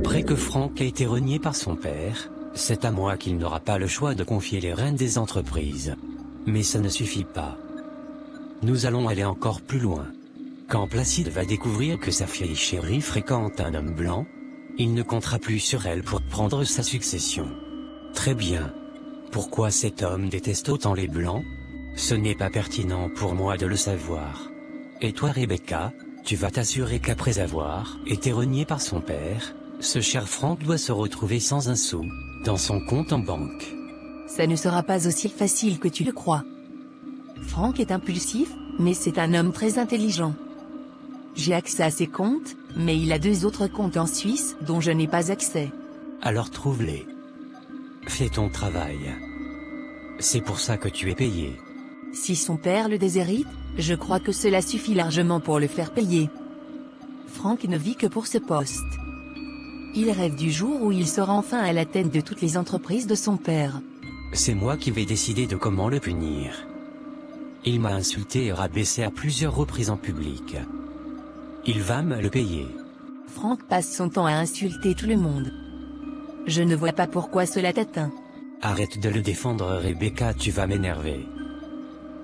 Après que Franck a été renié par son père, c'est à moi qu'il n'aura pas le choix de confier les rênes des entreprises. Mais ça ne suffit pas. Nous allons aller encore plus loin. Quand Placide va découvrir que sa fille chérie fréquente un homme blanc, il ne comptera plus sur elle pour prendre sa succession. Très bien. Pourquoi cet homme déteste autant les blancs? Ce n'est pas pertinent pour moi de le savoir. Et toi Rebecca, tu vas t'assurer qu'après avoir été renié par son père, ce cher Franck doit se retrouver sans un sou, dans son compte en banque. Ça ne sera pas aussi facile que tu le crois. Franck est impulsif, mais c'est un homme très intelligent. J'ai accès à ses comptes, mais il a 2 autres comptes en Suisse dont je n'ai pas accès. Alors trouve-les. Fais ton travail. C'est pour ça que tu es payé. Si son père le déshérite, je crois que cela suffit largement pour le faire payer. Franck ne vit que pour ce poste. Il rêve du jour où il sera enfin à la tête de toutes les entreprises de son père. C'est moi qui vais décider de comment le punir. Il m'a insulté et rabaissé à plusieurs reprises en public. Il va me le payer. Franck passe son temps à insulter tout le monde. Je ne vois pas pourquoi cela t'atteint. Arrête de le défendre Rebecca, tu vas m'énerver.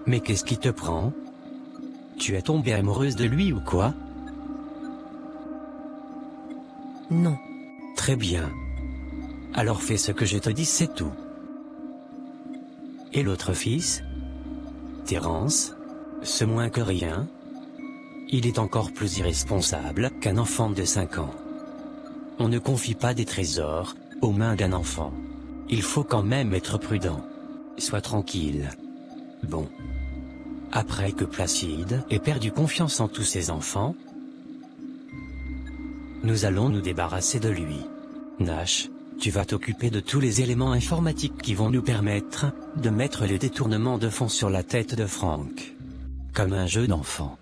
Mais qu'est-ce qui te prend? Tu es tombée amoureuse de lui ou quoi? Non. Très bien. Alors fais ce que je te dis, c'est tout. Et l'autre fils? Terence? Ce moins que rien? Il est encore plus irresponsable qu'un enfant de 5 ans. On ne confie pas des trésors aux mains d'un enfant. Il faut quand même être prudent. Sois tranquille. Bon. Après que Placide ait perdu confiance en tous ses enfants, nous allons nous débarrasser de lui. Nash, tu vas t'occuper de tous les éléments informatiques qui vont nous permettre de mettre le détournement de fonds sur la tête de Franck. Comme un jeu d'enfant.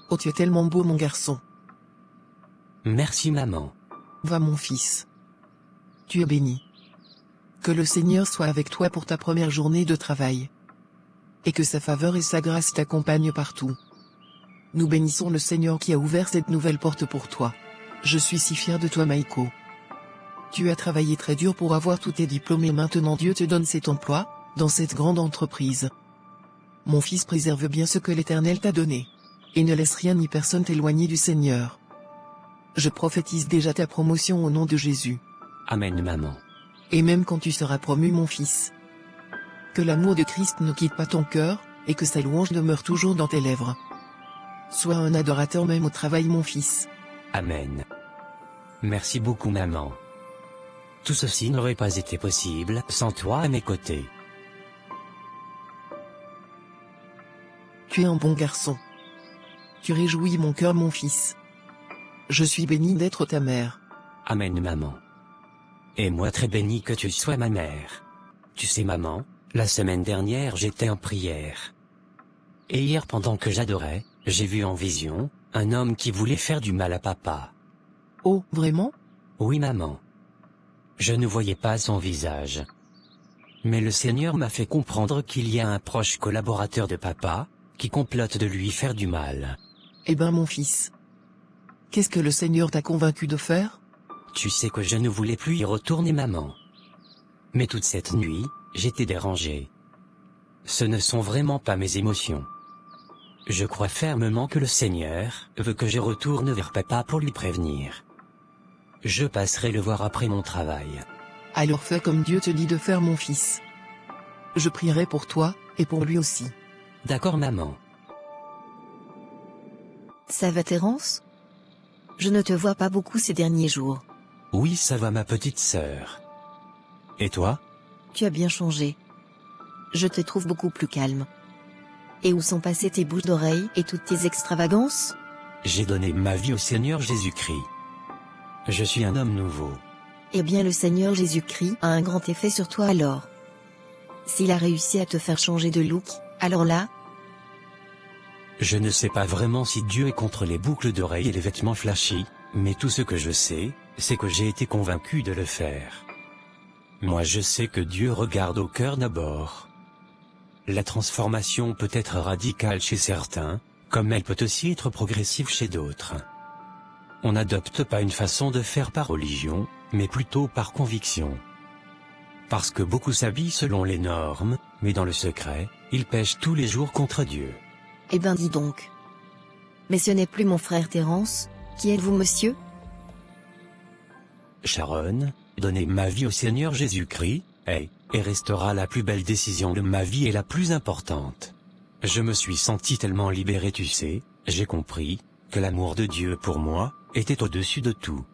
Oh, tu es tellement beau, mon garçon. Merci maman. Va, mon fils. Tu es béni. Que le Seigneur soit avec toi pour ta première journée de travail. Et que sa faveur et sa grâce t'accompagnent partout. Nous bénissons le Seigneur qui a ouvert cette nouvelle porte pour toi. Je suis si fier de toi, Maïko. Tu as travaillé très dur pour avoir tous tes diplômes et maintenant Dieu te donne cet emploi, dans cette grande entreprise. Mon fils, préserve bien ce que l'Éternel t'a donné. Et ne laisse rien ni personne t'éloigner du Seigneur. Je prophétise déjà ta promotion au nom de Jésus. Amen maman. Et même quand tu seras promu, mon fils. Que l'amour de Christ ne quitte pas ton cœur, et que sa louange demeure toujours dans tes lèvres. Sois un adorateur même au travail, mon fils. Amen. Merci beaucoup maman. Tout ceci n'aurait pas été possible sans toi à mes côtés. Tu es un bon garçon. Tu réjouis mon cœur, mon fils. Je suis béni d'être ta mère. Amen maman. Et moi très béni que tu sois ma mère. Tu sais maman, la semaine dernière j'étais en prière. Et hier pendant que j'adorais, j'ai vu en vision, un homme qui voulait faire du mal à papa. Oh, vraiment? Oui maman. Je ne voyais pas son visage. Mais le Seigneur m'a fait comprendre qu'il y a un proche collaborateur de papa, qui complote de lui faire du mal. Eh ben mon fils. Qu'est-ce que le Seigneur t'a convaincu de faire? Tu sais que je ne voulais plus y retourner maman. Mais toute cette nuit, j'étais dérangé. Ce ne sont vraiment pas mes émotions. Je crois fermement que le Seigneur veut que je retourne vers papa pour lui prévenir. Je passerai le voir après mon travail. Alors fais comme Dieu te dit de faire, mon fils. Je prierai pour toi, et pour lui aussi. D'accord maman. Ça va Terence? Je ne te vois pas beaucoup ces derniers jours. Oui, ça va ma petite sœur. Et toi? Tu as bien changé. Je te trouve beaucoup plus calme. Et où sont passées tes bouches d'oreilles et toutes tes extravagances? J'ai donné ma vie au Seigneur Jésus-Christ. Je suis un homme nouveau. Eh bien le Seigneur Jésus-Christ a un grand effet sur toi alors. S'il a réussi à te faire changer de look, alors là... Je ne sais pas vraiment si Dieu est contre les boucles d'oreilles et les vêtements flashy, mais tout ce que je sais, c'est que j'ai été convaincu de le faire. Moi je sais que Dieu regarde au cœur d'abord. La transformation peut être radicale chez certains, comme elle peut aussi être progressive chez d'autres. On n'adopte pas une façon de faire par religion, mais plutôt par conviction. Parce que beaucoup s'habillent selon les normes, mais dans le secret, ils pêchent tous les jours contre Dieu. Eh ben dis donc. Mais ce n'est plus mon frère Terence. Qui êtes-vous, monsieur? Sharon, donner ma vie au Seigneur Jésus-Christ, est, et restera la plus belle décision de ma vie et la plus importante. Je me suis senti tellement libéré, tu sais, j'ai compris, que l'amour de Dieu pour moi, était au-dessus de tout.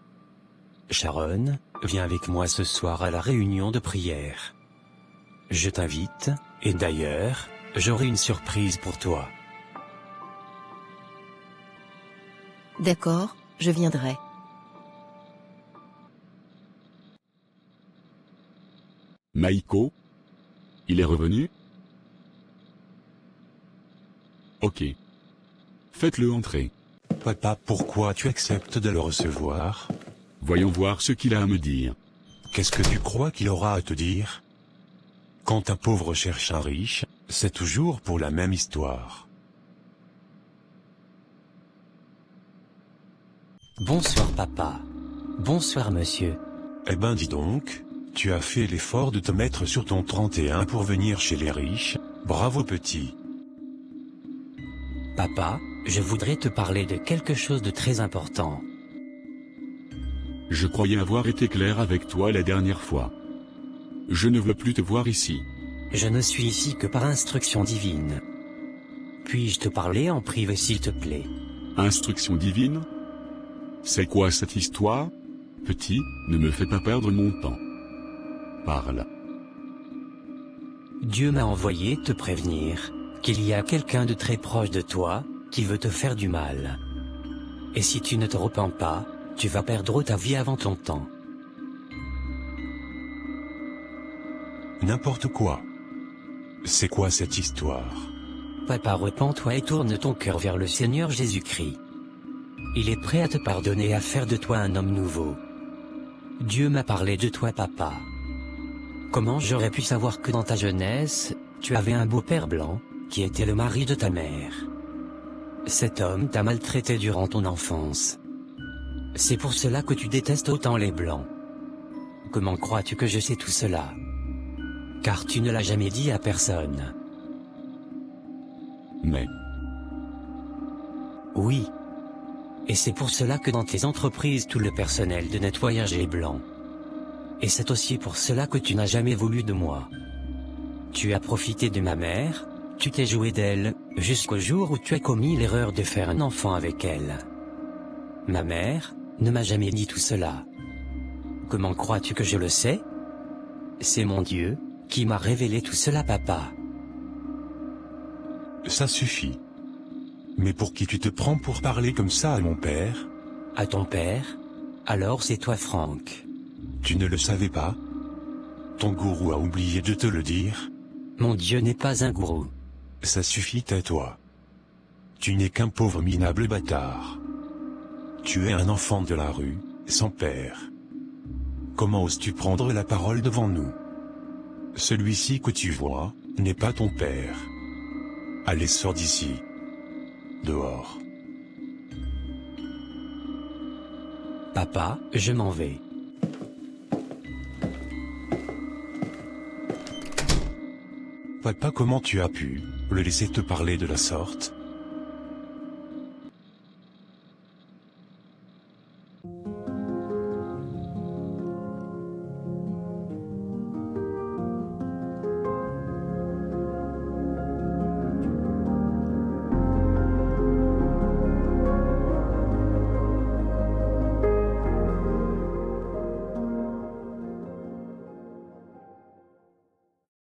Sharon, viens avec moi ce soir à la réunion de prière. Je t'invite, et d'ailleurs, j'aurai une surprise pour toi. D'accord, je viendrai. Maïko? Il est revenu? Ok. Faites-le entrer. Papa, pourquoi tu acceptes de le recevoir? Voyons voir ce qu'il a à me dire. Qu'est-ce que tu crois qu'il aura à te dire? Quand un pauvre cherche un riche, c'est toujours pour la même histoire. Bonsoir papa. Bonsoir monsieur. Eh ben dis donc, tu as fait l'effort de te mettre sur ton 31 pour venir chez les riches, bravo petit. Papa, je voudrais te parler de quelque chose de très important. Je croyais avoir été clair avec toi la dernière fois. Je ne veux plus te voir ici. Je ne suis ici que par instruction divine. Puis-je te parler en privé s'il te plaît? Instruction divine? C'est quoi cette histoire? Petit, ne me fais pas perdre mon temps. Parle. Dieu m'a envoyé te prévenir qu'il y a quelqu'un de très proche de toi qui veut te faire du mal. Et si tu ne te repens pas, tu vas perdre ta vie avant ton temps. N'importe quoi. C'est quoi cette histoire? Papa, repens-toi et tourne ton cœur vers le Seigneur Jésus-Christ. Il est prêt à te pardonner et à faire de toi un homme nouveau. Dieu m'a parlé de toi, papa. Comment j'aurais pu savoir que dans ta jeunesse, tu avais un beau-père blanc, qui était le mari de ta mère? Cet homme t'a maltraité durant ton enfance. C'est pour cela que tu détestes autant les blancs. Comment crois-tu que je sais tout cela? Car tu ne l'as jamais dit à personne. Mais... Oui. Et c'est pour cela que dans tes entreprises tout le personnel de nettoyage est blanc. Et c'est aussi pour cela que tu n'as jamais voulu de moi. Tu as profité de ma mère, tu t'es joué d'elle, jusqu'au jour où tu as commis l'erreur de faire un enfant avec elle. Ma mère ne m'a jamais dit tout cela. Comment crois-tu que je le sais? C'est mon Dieu qui m'a révélé tout cela, papa. Ça suffit. Mais pour qui tu te prends pour parler comme ça à mon père? À ton père? Alors c'est toi, Franck. Tu ne le savais pas? Ton gourou a oublié de te le dire? Mon Dieu n'est pas un gourou. Ça suffit, tais-toi. Tu n'es qu'un pauvre minable bâtard. Tu es un enfant de la rue, sans père. Comment oses-tu prendre la parole devant nous? Celui-ci que tu vois, n'est pas ton père. Allez, sors d'ici. Dehors. Papa, je m'en vais. Papa, comment tu as pu le laisser te parler de la sorte?